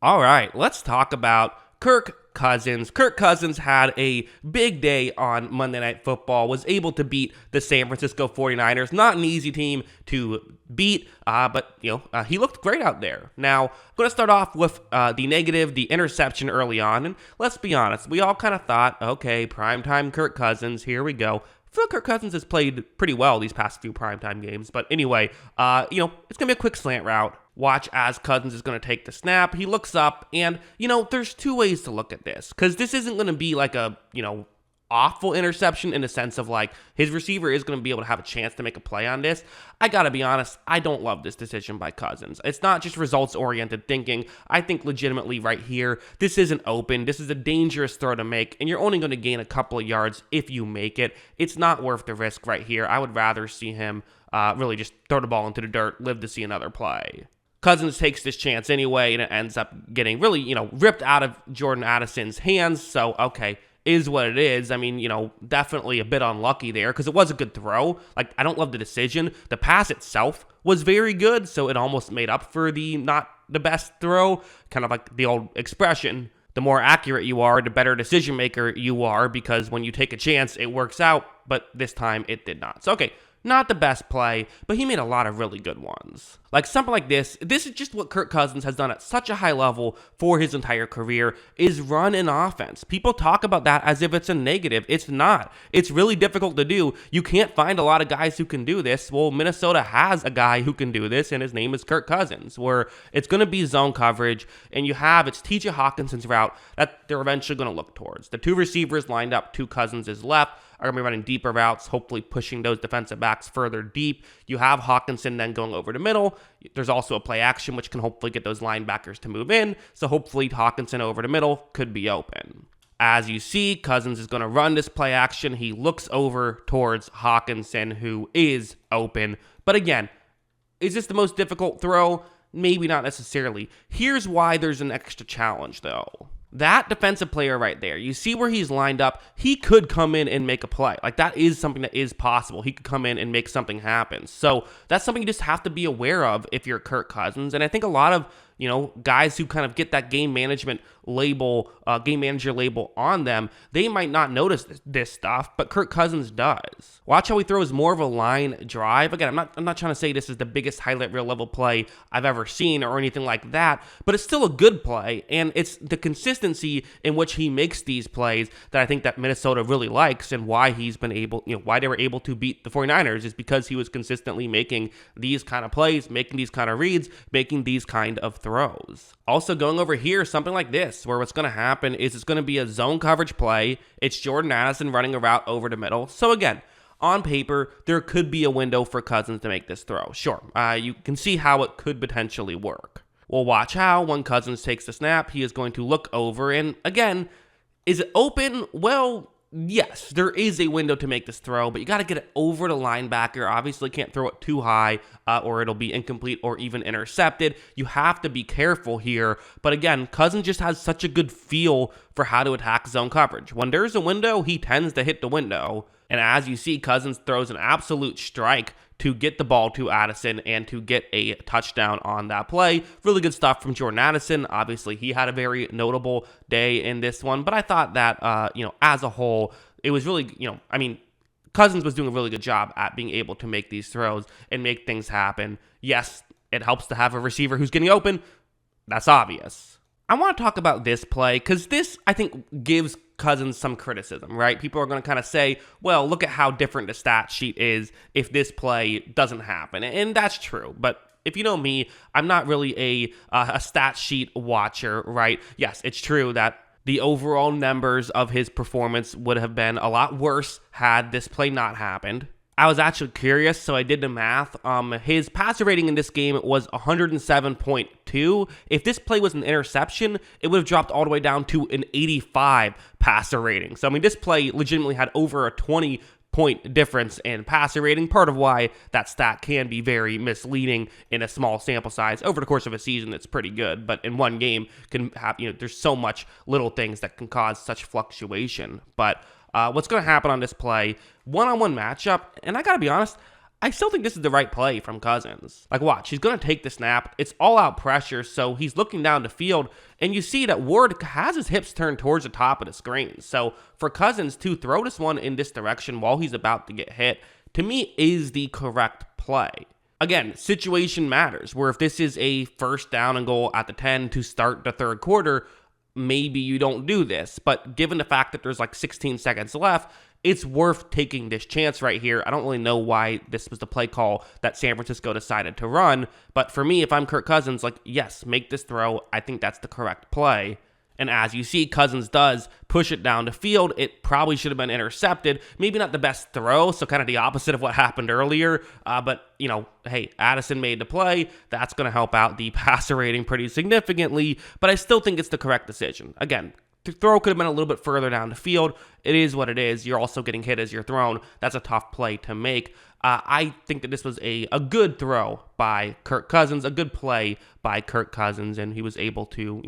All right, let's talk about Kirk Cousins. Kirk Cousins had a big day on Monday Night Football, was able to beat the San Francisco 49ers. Not an easy team to beat, but he looked great out there. Now, I'm going to start off with the negative, the interception early on, and let's be honest, we all kind of thought, okay, primetime Kirk Cousins, here we go. I feel like Kirk Cousins has played pretty well these past few primetime games. But anyway, it's going to be a quick slant route. Watch as Cousins is going to take the snap. He looks up, and, there's two ways to look at this. Because this isn't going to be like a, awful interception in the sense of like his receiver is going to be able to have a chance to make a play on this. I gotta be honest, I don't love this decision by Cousins. It's not just results oriented thinking. I think legitimately right here, this isn't open. This is a dangerous throw to make, and you're only going to gain a couple of yards if you make it. It's not worth the risk right here. I would rather see him really just throw the ball into the dirt, live to see another play. Cousins takes this chance anyway, and it ends up getting really, ripped out of Jordan Addison's hands. So, okay, is what it is. I mean, definitely a bit unlucky there because it was a good throw. Like, I don't love the decision. The pass itself was very good, so it almost made up for the not the best throw. Kind of like the old expression, the more accurate you are, the better decision maker you are, because when you take a chance, it works out, but this time it did not. So, okay, not the best play, but he made a lot of really good ones. Like something like this is just what Kirk Cousins has done at such a high level for his entire career, is run an offense. People talk about that as if it's a negative. It's not. It's really difficult to do. You can't find a lot of guys who can do this. Well, Minnesota has a guy who can do this, and his name is Kirk Cousins, where it's going to be zone coverage, and it's TJ Hawkinson's route that they're eventually going to look towards. The two receivers lined up to Cousins' left are going to be running deeper routes, hopefully pushing those defensive backs further deep. You have Hawkinson then going over the middle. There's also a play action, which can hopefully get those linebackers to move in. So hopefully Hawkinson over the middle could be open. As you see, Cousins is going to run this play action. He looks over towards Hawkinson, who is open. But again, is this the most difficult throw? Maybe not necessarily. Here's why there's an extra challenge, though. That defensive player right there, you see where he's lined up, he could come in and make a play. Like, that is something that is possible. He could come in and make something happen. So that's something you just have to be aware of if you're Kirk Cousins. And I think a lot of, guys who kind of get that game manager label on them, they might not notice this stuff, but Kirk Cousins does. Watch how he throws more of a line drive. Again, I'm not trying to say this is the biggest highlight reel level play I've ever seen or anything like that, but it's still a good play, and it's the consistency in which he makes these plays that I think that Minnesota really likes, and why he's been able, why they were able to beat the 49ers is because he was consistently making these kind of plays, making these kind of reads, making these kind of throws. Also going over here, something like this, where what's going to happen is it's going to be a zone coverage play. It's Jordan Addison running a route over the middle. So again, on paper, there could be a window for Cousins to make this throw. Sure, you can see how it could potentially work. Well, watch how when Cousins takes the snap, he is going to look over, and again, is it open? Well, yes, there is a window to make this throw, but you got to get it over the linebacker. Obviously, can't throw it too high or it'll be incomplete or even intercepted. You have to be careful here. But again, Cousins just has such a good feel for how to attack zone coverage. When there's a window, he tends to hit the window. And as you see, Cousins throws an absolute strike to get the ball to Addison and to get a touchdown on that play. Really good stuff from Jordan Addison. Obviously, he had a very notable day in this one, but I thought that, as a whole, it was really, Cousins was doing a really good job at being able to make these throws and make things happen. Yes, it helps to have a receiver who's getting open. That's obvious. I want to talk about this play because this, I think, gives Cousins some criticism, right? People are going to kind of say, well, look at how different the stat sheet is if this play doesn't happen. And that's true. But if you know me, I'm not really a stat sheet watcher, right? Yes, it's true that the overall numbers of his performance would have been a lot worse had this play not happened. I was actually curious, so I did the math. His passer rating in this game was 107.2. If this play was an interception, it would have dropped all the way down to an 85 passer rating. So, this play legitimately had over a 20-point difference in passer rating, part of why that stat can be very misleading in a small sample size. Over the course of a season, it's pretty good, but in one game, can have, there's so much little things that can cause such fluctuation. But what's going to happen on this play, one-on-one matchup, and I got to be honest, I still think this is the right play from Cousins. Like, watch, he's going to take the snap. It's all-out pressure, so he's looking down the field, and you see that Ward has his hips turned towards the top of the screen. So for Cousins to throw this one in this direction while he's about to get hit, to me, is the correct play. Again, situation matters, where if this is a first down and goal at the 10 to start the third quarter, maybe you don't do this. But given the fact that there's like 16 seconds left, it's worth taking this chance right here. I don't really know why this was the play call that San Francisco decided to run. But for me, if I'm Kirk Cousins, like, yes, make this throw. I think that's the correct play. And as you see, Cousins does push it down the field. It probably should have been intercepted. Maybe not the best throw, so kind of the opposite of what happened earlier. But, hey, Addison made the play. That's going to help out the passer rating pretty significantly. But I still think it's the correct decision. Again, the throw could have been a little bit further down the field. It is what it is. You're also getting hit as you're thrown. That's a tough play to make. I think that this was a good throw by Kirk Cousins, a good play by Kirk Cousins, and he was able to,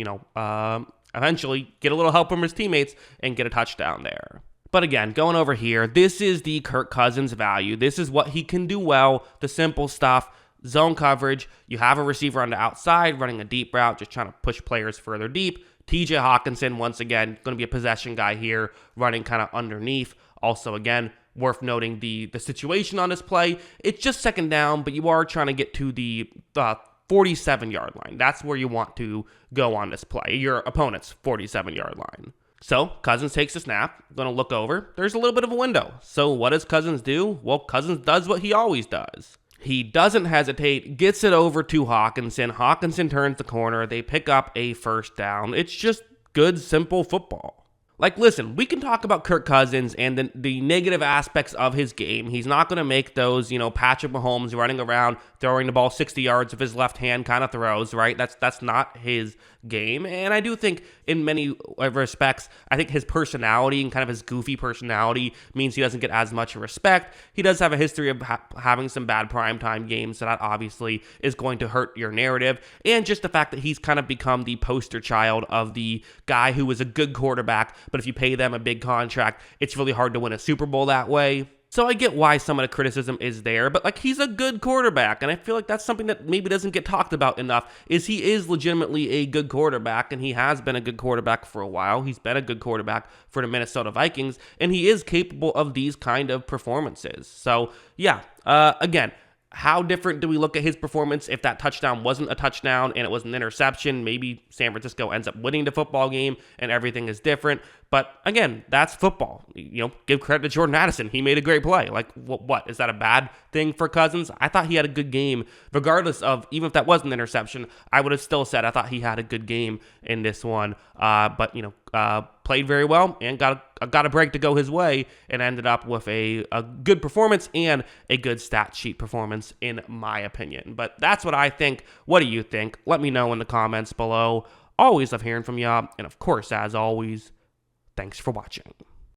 eventually get a little help from his teammates and get a touchdown there. But again, going over here, this is the Kirk Cousins value. This is what he can do well, the simple stuff. Zone coverage, you have a receiver on the outside running a deep route, just trying to push players further deep. TJ Hawkinson, once again, going to be a possession guy here, running kind of underneath. Also, again, worth noting the situation on this play. It's just second down, but you are trying to get to the 47-yard line. That's where you want to go on this play, your opponent's 47-yard line. So Cousins takes the snap, going to look over. There's a little bit of a window. So what does Cousins do? Well, Cousins does what he always does. He doesn't hesitate, gets it over to Hawkinson. Hawkinson turns the corner. They pick up a first down. It's just good, simple football. Like, listen, we can talk about Kirk Cousins and the negative aspects of his game. He's not going to make those, Patrick Mahomes running around, throwing the ball 60 yards with his left hand kind of throws, right? That's not his game. And I do think in many respects, I think his personality and kind of his goofy personality means he doesn't get as much respect. He does have a history of having some bad primetime games, so that obviously is going to hurt your narrative. And just the fact that he's kind of become the poster child of the guy who is a good quarterback, but if you pay them a big contract, it's really hard to win a Super Bowl that way. So I get why some of the criticism is there, but he's a good quarterback, and I feel like that's something that maybe doesn't get talked about enough, is he is legitimately a good quarterback, and he has been a good quarterback for a while. He's been a good quarterback for the Minnesota Vikings, and he is capable of these kind of performances. So yeah, again, how different do we look at his performance if that touchdown wasn't a touchdown and it was an interception? Maybe San Francisco ends up winning the football game and everything is different. But again, that's football. Give credit to Jordan Addison. He made a great play. What? Is that a bad thing for Cousins? I thought he had a good game. Regardless of, even if that was an interception, I would have still said I thought he had a good game in this one. But played very well and got a break to go his way and ended up with a good performance and a good stat sheet performance, in my opinion. But that's what I think. What do you think? Let me know in the comments below. Always love hearing from y'all. And of course, as always, thanks for watching.